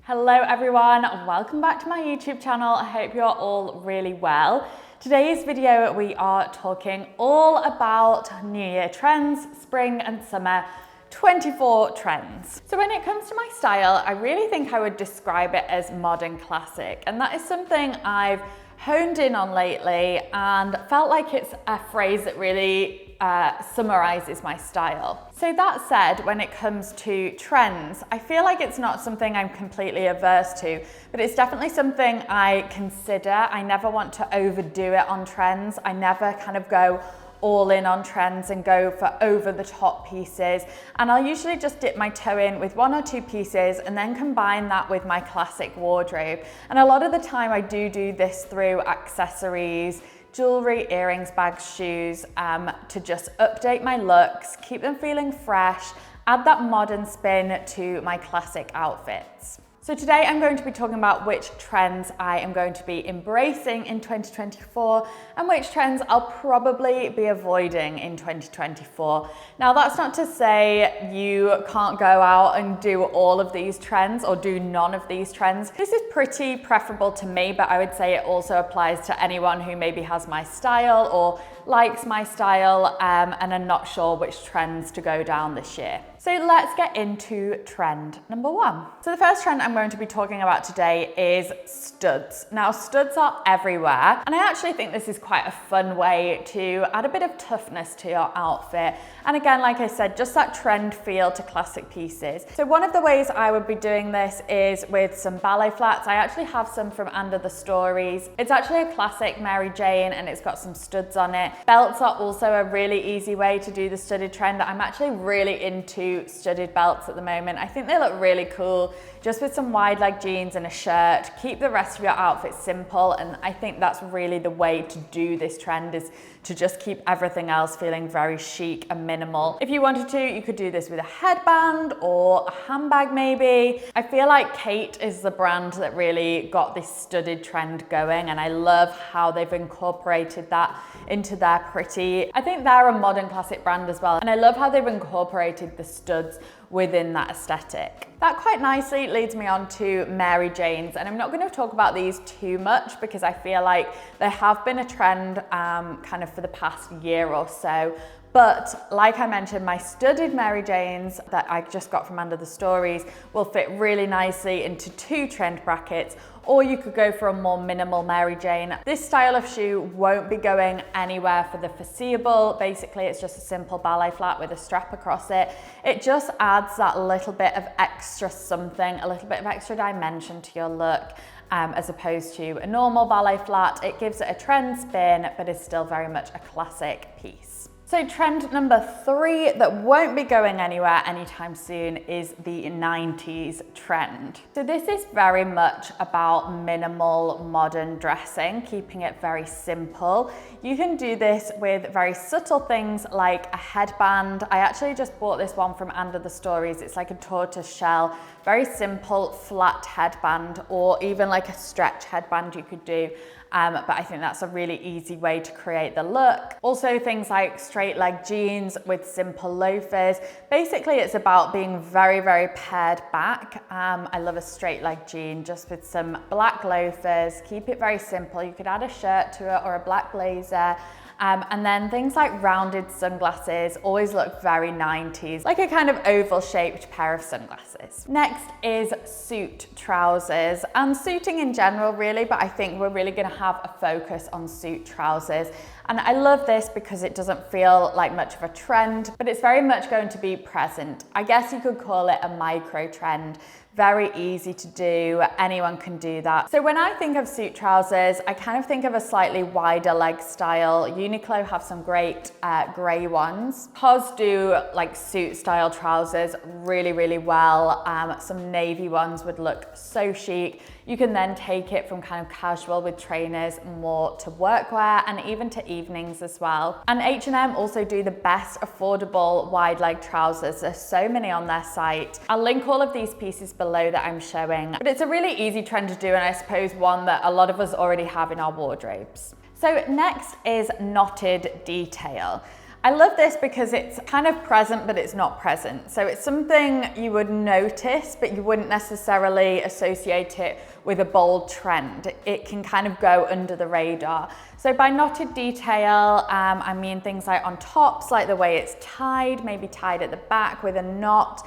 Hello everyone, welcome back to my YouTube channel. I hope you're all really well. Today's video we are talking all about New Year trends, spring and summer 24 trends. So when it comes to my style, I really think I would describe it as modern classic, and that is something I've honed in on lately and felt like it's a phrase that really summarizes my style. So that said, when it comes to trends, I feel like it's not something I'm completely averse to, but it's definitely something I consider. I never want to overdo it on trends. I never kind of go all in on trends and go for over the top pieces, and I'll usually just dip my toe in with one or two pieces and then combine that with my classic wardrobe. And a lot of the time I do this through accessories, jewelry, earrings, bags, shoes, to just update my looks, keep them feeling fresh, add that modern spin to my classic outfits. So today I'm going to be talking about which trends I am going to be embracing in 2024 and which trends I'll probably be avoiding in 2024. Now that's not to say you can't go out and do all of these trends or do none of these trends. This is pretty preferable to me, but I would say it also applies to anyone who maybe has my style or likes my style and are not sure which trends to go down this year. So let's get into trend number one. So the first trend I'm going to be talking about today is studs. Now studs are everywhere, and I actually think this is quite a fun way to add a bit of toughness to your outfit. And again, like I said, just that trend feel to classic pieces. So one of the ways I would be doing this is with some ballet flats. I actually have some from Under the Stories. It's actually a classic Mary Jane and it's got some studs on it. Belts are also a really easy way to do the studded trend. I'm actually really into studded belts at the moment. I think they look really cool, just with some wide leg jeans and a shirt. Keep the rest of your outfit simple, and I think that's really the way to do this trend, is to just keep everything else feeling very chic and minimal. If you wanted to, you could do this with a headband or a handbag maybe. I feel like Kate is the brand that really got this studded trend going, and I love how they've incorporated that into their pretty. I think they're a modern classic brand as well, and I love how they've incorporated the studs within that aesthetic. That quite nicely leads me on to Mary Janes, and I'm not going to talk about these too much because I feel like they have been a trend kind of for the past year or so. But like I mentioned, my studded Mary Janes that I just got from Under the Stories will fit really nicely into two trend brackets, or you could go for a more minimal Mary Jane. This style of shoe won't be going anywhere for the foreseeable. Basically, it's just a simple ballet flat with a strap across it. It just adds that little bit of extra something, a little bit of extra dimension to your look. As opposed to a normal ballet flat. It gives it a trend spin, but is still very much a classic piece. So trend number three that won't be going anywhere anytime soon is the 90s trend. So this is very much about minimal modern dressing, keeping it very simple. You can do this with very subtle things like a headband. I actually just bought this one from Under the Stories. It's like a tortoise shell, very simple flat headband, or even like a stretch headband you could do. But I think that's a really easy way to create the look. Also things like straight leg jeans with simple loafers. Basically it's about being very, very pared back. I love a straight leg jean just with some black loafers. Keep it very simple. You could add a shirt to it or a black blazer. And then things like rounded sunglasses always look very 90s, like a kind of oval shaped pair of sunglasses. Next is suit trousers, and suiting in general really, but I think we're really gonna have a focus on suit trousers. And I love this because it doesn't feel like much of a trend, but it's very much going to be present. I guess you could call it a micro trend. Very easy to do, anyone can do that. So when I think of suit trousers, I kind of think of a slightly wider leg style. Uniqlo have some great grey ones. COS do like suit style trousers really, really well. Some navy ones would look so chic. You can then take it from kind of casual with trainers more to workwear and even to evenings as well. And H&M also do the best affordable wide leg trousers. There's so many on their site. I'll link all of these pieces below that I'm showing, but it's a really easy trend to do, and I suppose one that a lot of us already have in our wardrobes. So next is knotted detail. I love this because it's kind of present, but it's not present. So it's something you would notice, but you wouldn't necessarily associate it with a bold trend. It can kind of go under the radar. So by knotted detail, I mean things like on tops, like the way it's tied, maybe tied at the back with a knot.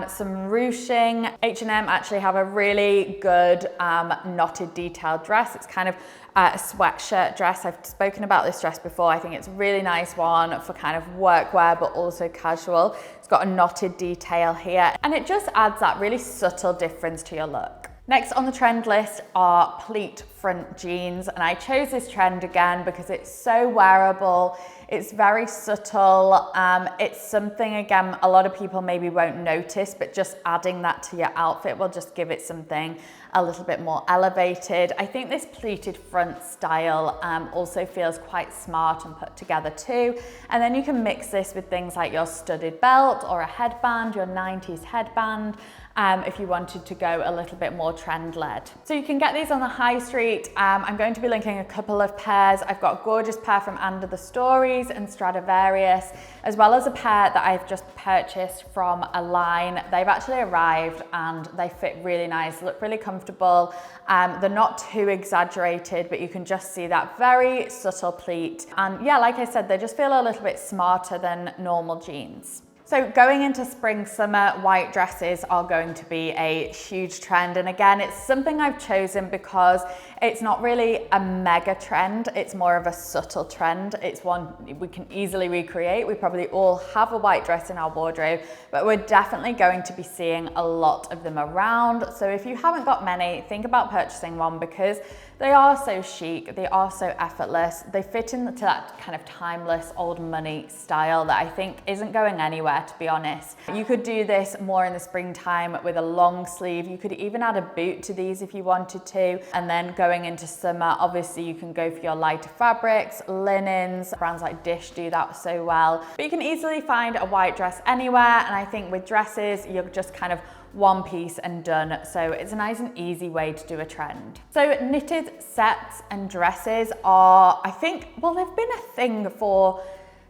Some ruching. H&M actually have a really good knotted detailed dress. It's kind of a sweatshirt dress. I've spoken about this dress before. I think it's a really nice one for kind of workwear, but also casual. It's got a knotted detail here, and it just adds that really subtle difference to your look. Next on the trend list are pleat front jeans, and I chose this trend again because it's so wearable. It's very subtle. It's something, again, a lot of people maybe won't notice, but just adding that to your outfit will just give it something a little bit more elevated. I think this pleated front style also feels quite smart and put together too. And then you can mix this with things like your studded belt or a headband, your 90s headband, if you wanted to go a little bit more trend-led. So you can get these on the high street. I'm going to be linking a couple of pairs. I've got a gorgeous pair from Under the Stories and Stradivarius, as well as a pair that I've just purchased from a line. They've actually arrived and they fit really nice, look really comfortable. They're not too exaggerated, but you can just see that very subtle pleat. And yeah, like I said, they just feel a little bit smarter than normal jeans. So going into spring, summer, white dresses are going to be a huge trend. And again, it's something I've chosen because it's not really a mega trend. It's more of a subtle trend. It's one we can easily recreate. We probably all have a white dress in our wardrobe, but we're definitely going to be seeing a lot of them around. So if you haven't got many, think about purchasing one because they are so chic, they are so effortless, they fit into that kind of timeless old money style that I think isn't going anywhere, to be honest. You could do this more in the springtime with a long sleeve. You could even add a boot to these if you wanted to. And then going into summer, obviously you can go for your lighter fabrics, linens. Brands like Dish do that so well. But you can easily find a white dress anywhere. And I think with dresses, you're just kind of one piece and done. So it's a nice and easy way to do a trend. So knitted sets and dresses are, I think, well, they've been a thing for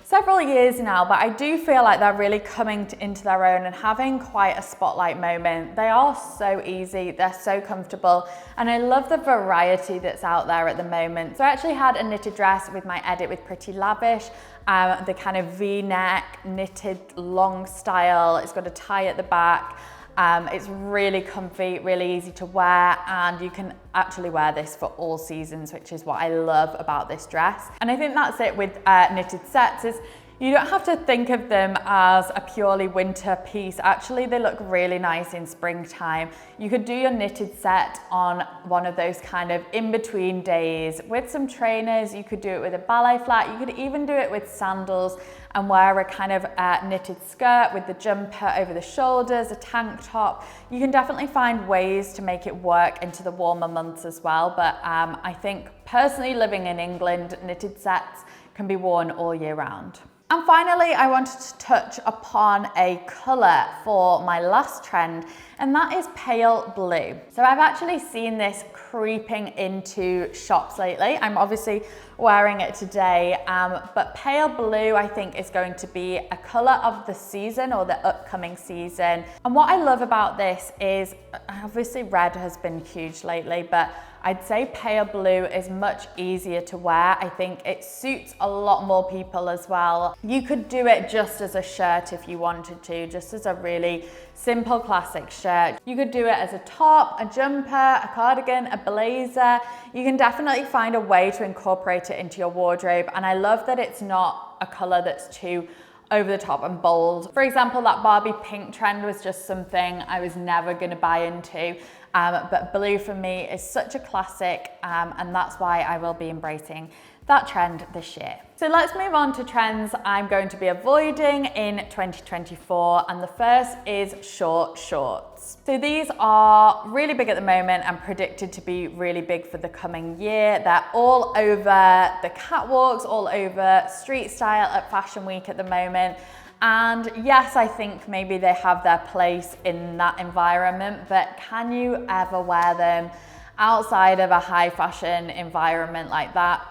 several years now, but I do feel like they're really coming into their own and having quite a spotlight moment. They are so easy, they're so comfortable, and I love the variety that's out there at the moment. So I actually had a knitted dress with my edit with Pretty Lavish, the kind of V-neck knitted long style. It's got a tie at the back. It's really comfy, really easy to wear, and you can actually wear this for all seasons, which is what I love about this dress. And I think that's it with knitted sets, is you don't have to think of them as a purely winter piece. Actually, they look really nice in springtime. You could do your knitted set on one of those kind of in-between days with some trainers. You could do it with a ballet flat. You could even do it with sandals and wear a kind of knitted skirt with the jumper over the shoulders, a tank top. You can definitely find ways to make it work into the warmer months as well. But I think personally, living in England, knitted sets can be worn all year round. And finally, I wanted to touch upon a colour for my last trend, and that is pale blue. So I've actually seen this creeping into shops lately. I'm obviously wearing it today, but pale blue I think is going to be a colour of the season or the upcoming season. And what I love about this is, obviously red has been huge lately, but I'd say pale blue is much easier to wear. I think it suits a lot more people as well. You could do it just as a shirt if you wanted to, just as a really simple classic shirt. You could do it as a top, a jumper, a cardigan, a blazer. You can definitely find a way to incorporate it into your wardrobe. And I love that it's not a color that's too over the top and bold. For example, that Barbie pink trend was just something I was never gonna buy into. But blue for me is such a classic, and that's why I will be embracing that trend this year. So let's move on to trends I'm going to be avoiding in 2024, and the first is short shorts. So these are really big at the moment and predicted to be really big for the coming year. They're all over the catwalks, all over street style at Fashion Week at the moment. And yes, I think maybe they have their place in that environment, but can you ever wear them outside of a high fashion environment like that?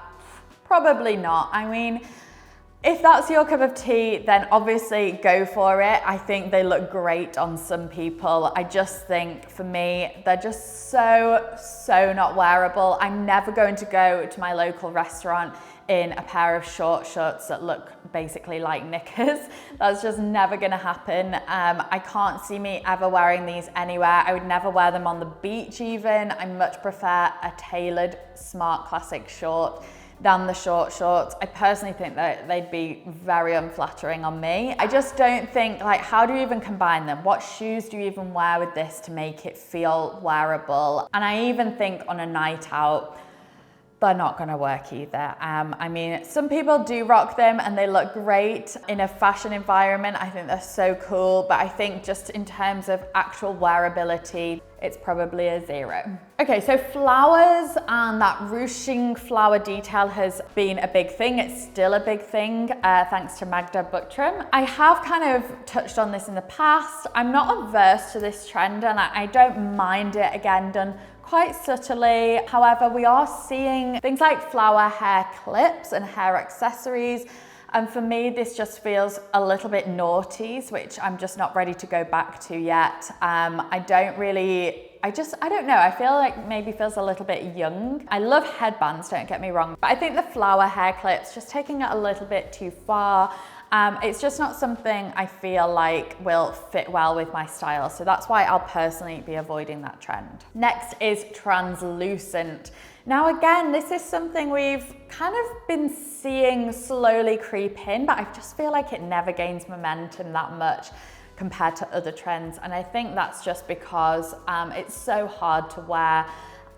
Probably not. I mean, If that's your cup of tea, then obviously go for it. I think they look great on some people. I just think for me, they're just so not wearable. I'm never going to go to my local restaurant in a pair of short shorts that look basically like knickers. That's just never gonna happen. I can't see me ever wearing these anywhere. I would never wear them on the beach even. I much prefer a tailored, smart, classic short than the short shorts. I personally think that they'd be very unflattering on me. I just don't think, like, how do you even combine them? What shoes do you even wear with this to make it feel wearable? And I even think on a night out, they're not gonna work either. I mean, some people do rock them and they look great in a fashion environment. I think they're so cool, but I think just in terms of actual wearability, it's probably a 0. Okay, so flowers and that ruching flower detail has been a big thing. It's still a big thing, thanks to Magda Buttram. I have kind of touched on this in the past. I'm not averse to this trend and I don't mind it, again, done quite subtly. However, we are seeing things like flower hair clips and hair accessories. And for me, this just feels a little bit naughty, which I'm just not ready to go back to yet. I don't know. I feel like maybe feels a little bit young. I love headbands, don't get me wrong, but I think the flower hair clips, just taking it a little bit too far. It's just not something I feel like will fit well with my style. So that's why I'll personally be avoiding that trend. Next is translucent. Now again, this is something we've kind of been seeing slowly creep in, but I just feel like it never gains momentum that much compared to other trends. And I think that's just because it's so hard to wear.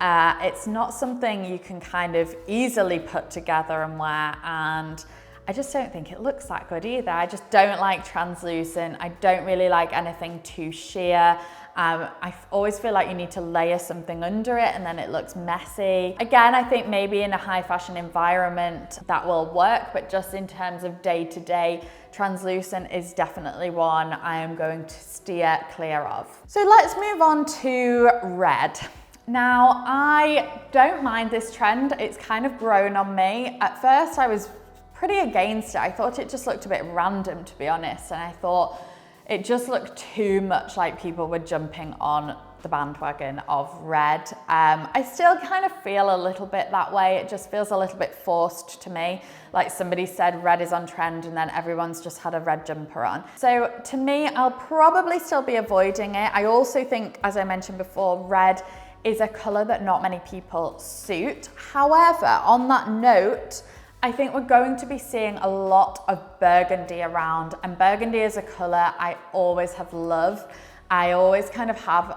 It's not something you can kind of easily put together and wear, and I just don't think it looks that good either. I just don't like translucent. I don't really like anything too sheer. I always feel like you need to layer something under it and then it looks messy. Again, I think maybe in a high fashion environment that will work, but just in terms of day to day, translucent is definitely one I am going to steer clear of. So let's move on to red. Now, I don't mind this trend. It's kind of grown on me. At first, I was pretty against it. I thought it just looked a bit random, to be honest, and I thought it just looked too much like people were jumping on the bandwagon of red. I still kind of feel a little bit that way. It just feels a little bit forced to me. Like somebody said red is on trend and then everyone's just had a red jumper on. So to me, I'll probably still be avoiding it. I also think, as I mentioned before, red is a color that not many people suit. However, on that note, I think we're going to be seeing a lot of burgundy around, and burgundy is a color I always have loved. I always kind of have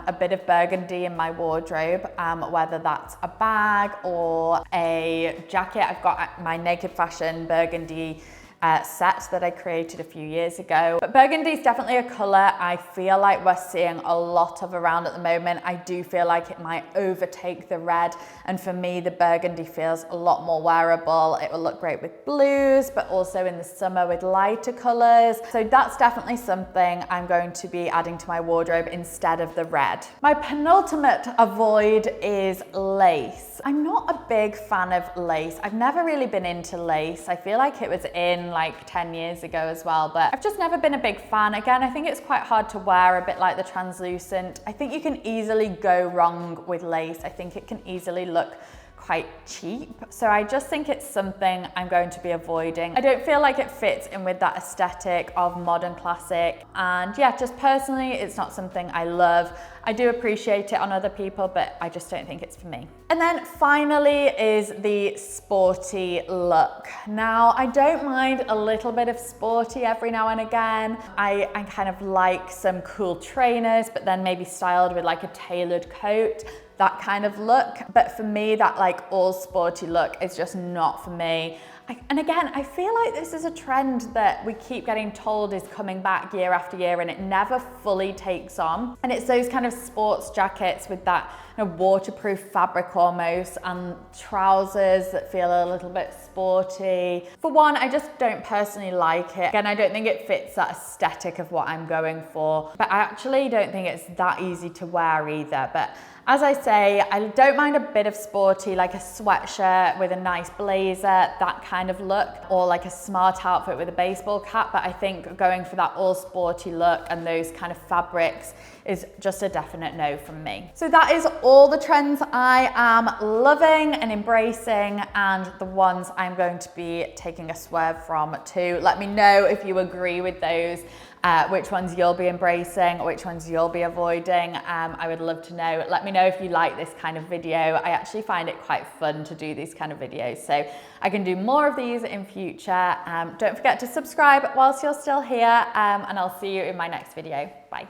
a bit of burgundy in my wardrobe, whether that's a bag or a jacket. I've got my Naked Fashion burgundy set that I created a few years ago. But burgundy is definitely a color I feel like we're seeing a lot of around at the moment. I do feel like it might overtake the red, and for me the burgundy feels a lot more wearable. It will look great with blues, but also in the summer with lighter colors. So that's definitely something I'm going to be adding to my wardrobe instead of the red. My penultimate avoid is lace. I'm not a big fan of lace. I've never really been into lace. I feel like it was in like 10 years ago as well, but I've just never been a big fan. Again, I think it's quite hard to wear, a bit like the translucent. I think you can easily go wrong with lace. I think it can easily look quite cheap. So I just think it's something I'm going to be avoiding. I don't feel like it fits in with that aesthetic of modern classic. And yeah, just personally, it's not something I love. I do appreciate it on other people, but I just don't think it's for me. And then finally is the sporty look. Now, I don't mind a little bit of sporty every now and again. I kind of like some cool trainers, but then maybe styled with like a tailored coat, that kind of look. But for me, that like all sporty look is just not for me. And again, I feel like this is a trend that we keep getting told is coming back year after year, and it never fully takes on. And it's those kind of sports jackets with that waterproof fabric almost, and trousers that feel a little bit sporty. For one, I just don't personally like it. Again, I don't think it fits that aesthetic of what I'm going for, but I actually don't think it's that easy to wear either. But As I say, I don't mind a bit of sporty, like a sweatshirt with a nice blazer, that kind of look, or like a smart outfit with a baseball cap, but I think going for that all sporty look and those kind of fabrics is just a definite no from me. So that is all the trends I am loving and embracing, and the ones I'm going to be taking a swerve from too. Let me know if you agree with those. Which ones you'll be embracing, which ones you'll be avoiding. I would love to know. Let me know if you like this kind of video. I actually find it quite fun to do these kind of videos, so I can do more of these in future. Don't forget to subscribe whilst you're still here, and I'll see you in my next video. Bye.